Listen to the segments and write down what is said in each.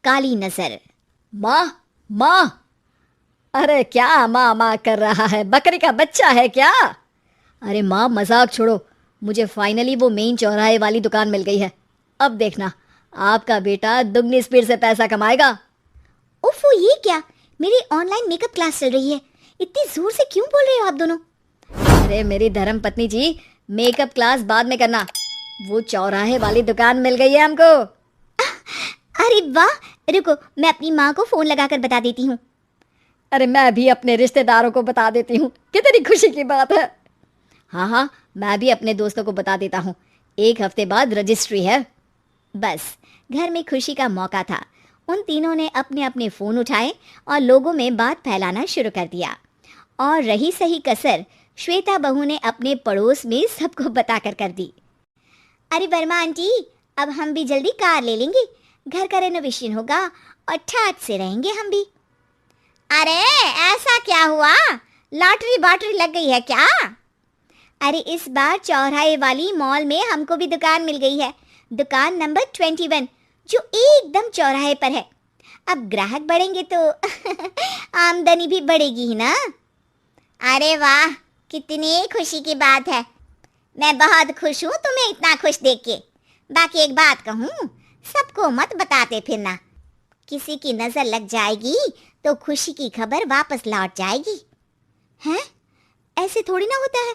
काली नजर। माँ, माँ! अरे क्या माँ माँ कर रहा है? बकरी का बच्चा है क्या? अरे माँ, मजाक छोड़ो। मुझे फाइनली वो मेन चौराहे वाली दुकान मिल गई है। अब देखना, आपका बेटा दुगनी स्पीड से पैसा कमाएगा। उफ़ो, ये क्या? मेरी ऑनलाइन मेकअप क्लास चल रही है। इतनी जोर से क्यों बोल रहे हो आप दोनों? अरे मेरी धर्म पत्नी जी, मेकअप क्लास बाद में करना। वो चौराहे वाली दुकान मिल गई है हमको। अरे वाह! रुको, मैं अपनी माँ को फोन लगाकर बता देती हूँ। अरे मैं भी अपने रिश्तेदारों को बता देती हूँ। कितनी खुशी की बात है। हाँ हाँ, मैं भी अपने दोस्तों को बता देता हूँ। 1 हफ्ते बाद रजिस्ट्री है। बस, घर में खुशी का मौका था। उन तीनों ने अपने अपने फ़ोन उठाए और लोगों में बात फैलाना शुरू कर दिया। और रही सही कसर श्वेता बहू ने अपने पड़ोस में सबको बताकर कर दी। अरे वर्मा आंटी, अब हम भी जल्दी कार ले लेंगे। घर का रेनोवेशन होगा और ठाट से रहेंगे हम भी। अरे ऐसा क्या हुआ? लॉटरी बाटरी लग गई है क्या? अरे इस बार चौराहे वाली मॉल में हमको भी दुकान मिल गई है। दुकान नंबर 21, जो एकदम चौराहे पर है। अब ग्राहक बढ़ेंगे तो आमदनी भी बढ़ेगी ही ना। अरे वाह, कितनी खुशी की बात है। मैं बहुत खुश हूँ तुम्हें इतना खुश देख के। बाकी एक बात कहूँ, सबको मत बताते फिरना। किसी की नजर लग जाएगी तो खुशी की खबर वापस लौट जाएगी। हैं? ऐसे थोड़ी ना होता है।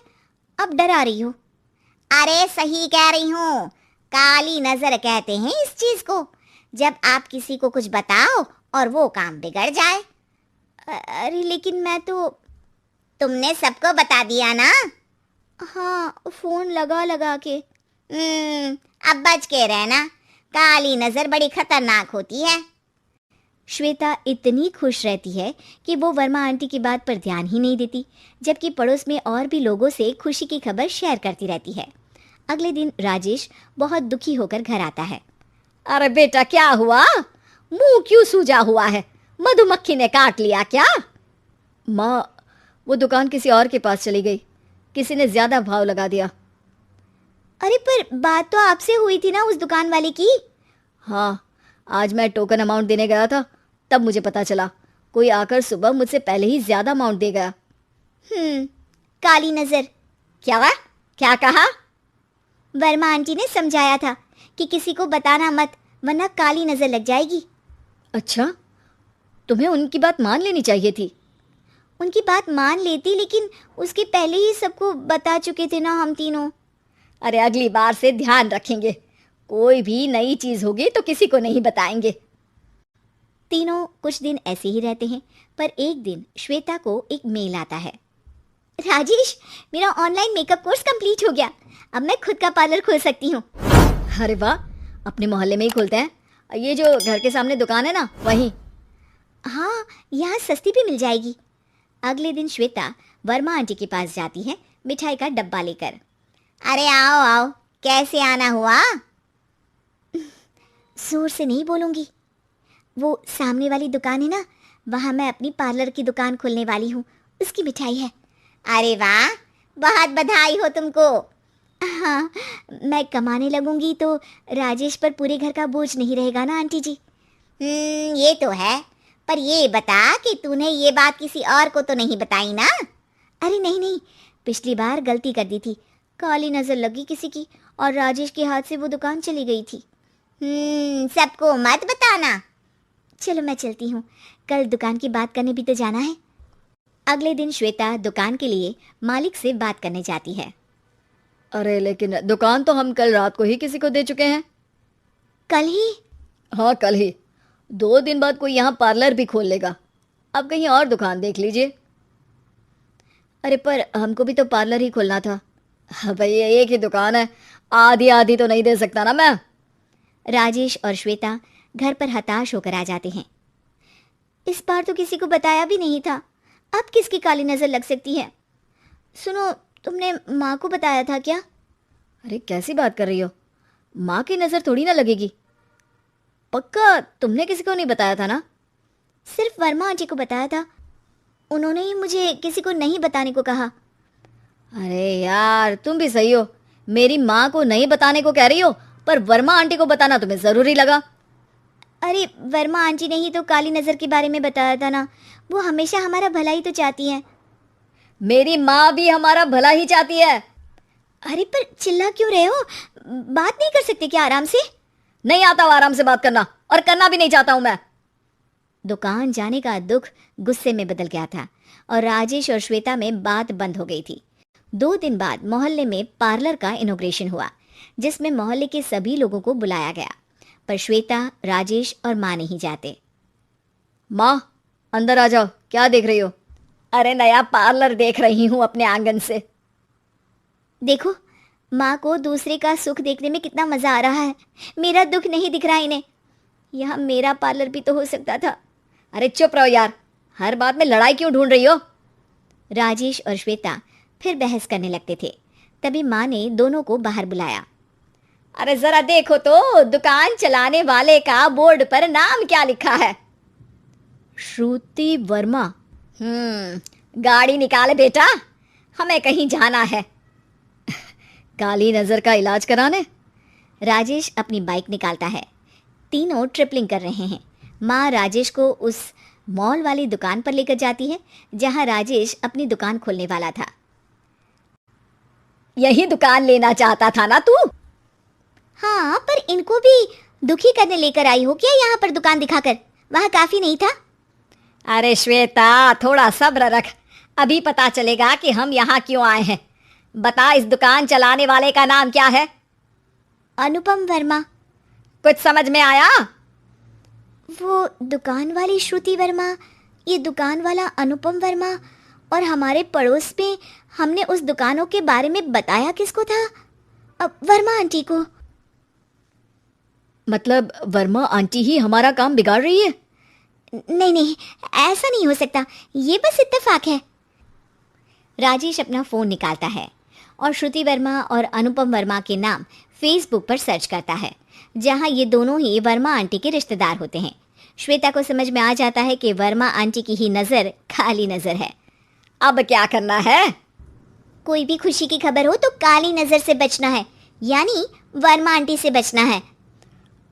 अब डरा रही हो? अरे सही कह रही हूँ, काली नजर कहते हैं इस चीज को, जब आप किसी को कुछ बताओ और वो काम बिगड़ जाए। अरे लेकिन मैं तो। तुमने सबको बता दिया ना? हाँ, फोन लगा लगा के। अब बच के रहना, काली नजर बड़ी खतरनाक होती है। श्वेता इतनी खुश रहती है कि वो वर्मा आंटी की बात पर ध्यान ही नहीं देती, जबकि पड़ोस में और भी लोगों से खुशी की खबर शेयर करती रहती है। अगले दिन राजेश बहुत दुखी होकर घर आता है। अरे बेटा, क्या हुआ? मुंह क्यों सूजा हुआ है? मधुमक्खी ने काट लिया क्या? माँ, वो दुकान किसी और के पास चली गई। किसी ने ज्यादा भाव लगा दिया। अरे पर बात तो आपसे हुई थी ना उस दुकान वाले की? हाँ, आज मैं टोकन अमाउंट देने गया था, तब मुझे पता चला। कोई आकर सुबह मुझसे पहले ही ज्यादा अमाउंट दे गया। काली नजर। क्या कहा? वर्मा आंटी ने समझाया था कि किसी को बताना मत, वरना काली नजर लग जाएगी। अच्छा, तुम्हें उनकी बात मान लेनी चाहिए थी। उनकी बात मान लेती, लेकिन उसके पहले ही सबको बता चुके थे ना हम तीनों। अरे अगली बार से ध्यान रखेंगे। कोई भी नई चीज होगी तो किसी को नहीं बताएंगे। तीनों कुछ दिन ऐसे ही रहते हैं, पर एक दिन श्वेता को एक मेल आता है। राजेश, मेरा ऑनलाइन मेकअप कोर्स कंप्लीट हो गया। अब मैं खुद का पार्लर खोल सकती हूँ। अरे वाह, अपने मोहल्ले में ही खोलते हैं। ये जो घर के सामने दुकान है ना, वहीं। हाँ, यहाँ सस्ती भी मिल जाएगी। अगले दिन श्वेता वर्मा आंटी के पास जाती है मिठाई का डब्बा लेकर। अरे आओ आओ, कैसे आना हुआ? जोर से नहीं बोलूँगी। वो सामने वाली दुकान है ना, वहाँ मैं अपनी पार्लर की दुकान खोलने वाली हूँ, उसकी मिठाई है। अरे वाह, बहुत बधाई हो तुमको। हाँ, मैं कमाने लगूंगी तो राजेश पर पूरे घर का बोझ नहीं रहेगा ना आंटी जी। ये तो है, पर ये बता कि तूने ये बात किसी और को तो नहीं बताई ना? अरे नहीं नहीं, पिछली बार गलती कर दी थी। काली नजर लगी किसी की और राजेश के हाथ से वो दुकान चली गई थी। सबको मत बताना। चलो मैं चलती हूँ, कल दुकान की बात करने भी तो जाना है। अगले दिन श्वेता दुकान के लिए मालिक से बात करने जाती है। अरे लेकिन दुकान तो हम कल रात को ही किसी को दे चुके हैं। कल ही? हाँ, कल ही। 2 दिन बाद कोई यहाँ पार्लर भी खोल लेगा। अब कहीं और दुकान देख लीजिए। अरे पर हमको भी तो पार्लर ही खोलना था। हाँ भाई, एक ही दुकान है, आधी आधी तो नहीं दे सकता ना मैं। राजेश और श्वेता घर पर हताश होकर आ जाते हैं। इस बार तो किसी को बताया भी नहीं था, अब किसकी काली नजर लग सकती है? सुनो, तुमने माँ को बताया था क्या? अरे कैसी बात कर रही हो? माँ की नज़र थोड़ी ना लगेगी। पक्का तुमने किसी को नहीं बताया था ना? सिर्फ वर्मा आंटी को बताया था, उन्होंने ही मुझे किसी को नहीं बताने को कहा। अरे यार, तुम भी सही हो। मेरी माँ को नहीं बताने को कह रही हो, पर वर्मा आंटी को बताना तुम्हें ज़रूरी लगा। अरे वर्मा आंटी ने ही तो काली नज़र के बारे में बताया था ना, वो हमेशा हमारा भला ही तो चाहती हैं। मेरी माँ भी हमारा भला ही चाहती है। अरे पर चिल्ला क्यों रहे हो, बात नहीं कर सकते क्या आराम से? नहीं आता वो आराम से बात करना, और करना भी नहीं चाहता हूं मैं। दुकान जाने का दुख गुस्से में बदल गया था और राजेश और श्वेता में बात बंद हो गई थी। 2 दिन बाद मोहल्ले में पार्लर का इनॉग्रेशन हुआ, जिसमें मोहल्ले के सभी लोगों को बुलाया गया, पर श्वेता, राजेश और माँ नहीं जाते। माँ अंदर आ जाओ, क्या देख रही हो? अरे नया पार्लर देख रही हूँ अपने आंगन से। देखो, माँ को दूसरे का सुख देखने में कितना मजा आ रहा है, मेरा दुख नहीं दिख रहा इन्हें। यहाँ मेरा पार्लर भी तो हो सकता था। अरे चुप रहो यार, हर बात में लड़ाई क्यों ढूंढ रही हो? राजेश और श्वेता फिर बहस करने लगते थे। तभी माँ ने दोनों को बाहर बुलाया। अरे जरा देखो तो, दुकान चलाने वाले का बोर्ड पर नाम क्या लिखा है? श्रुति वर्मा। गाड़ी निकाले बेटा, हमें कहीं जाना है। काली नजर का इलाज कराने? राजेश अपनी बाइक निकालता है। तीनों ट्रिपलिंग कर रहे हैं। माँ राजेश को उस मॉल वाली दुकान पर लेकर जाती है जहाँ राजेश अपनी दुकान खोलने वाला था। यही दुकान लेना चाहता था ना तू? हाँ, पर इनको भी दुखी करने लेकर आई हो क्या यहाँ पर दुकान दिखाकर? वहाँ काफी नहीं था? अरे श्वेता, थोड़ा सब्र रख, अभी पता चलेगा कि हम यहाँ क्यों आए हैं। बता, इस दुकान चलाने वाले का नाम क्या है? अनुपम वर्मा। कुछ समझ में आया? वो दुकान वाली श्रुति वर्मा, ये दुकान वाला अनुपम वर्मा, और हमारे पड़ोस में हमने उस दुकानों के बारे में बताया किसको था? वर्मा आंटी को। मतलब वर्मा आंटी ही हमारा काम बिगाड़ रही है? नहीं नहीं, ऐसा नहीं हो सकता, ये बस इत्तेफाक है। राजेश अपना फ़ोन निकालता है और श्रुति वर्मा और अनुपम वर्मा के नाम फेसबुक पर सर्च करता है, जहां ये दोनों ही वर्मा आंटी के रिश्तेदार होते हैं। श्वेता को समझ में आ जाता है कि वर्मा आंटी की ही नज़र काली नज़र है। अब क्या करना है? कोई भी खुशी की खबर हो तो काली नज़र से बचना है, यानी वर्मा आंटी से बचना है।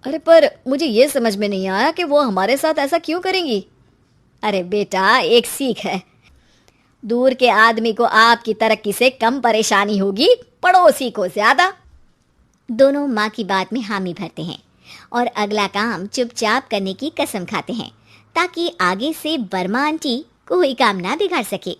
अरे पर मुझे ये समझ में नहीं आया कि वो हमारे साथ ऐसा क्यों करेंगी? अरे बेटा, एक सीख है, दूर के आदमी को आपकी तरक्की से कम परेशानी होगी, पड़ोसी को ज्यादा। दोनों माँ की बात में हामी भरते हैं और अगला काम चुपचाप करने की कसम खाते हैं, ताकि आगे से वर्मा आंटी कोई काम ना बिगाड़ सके।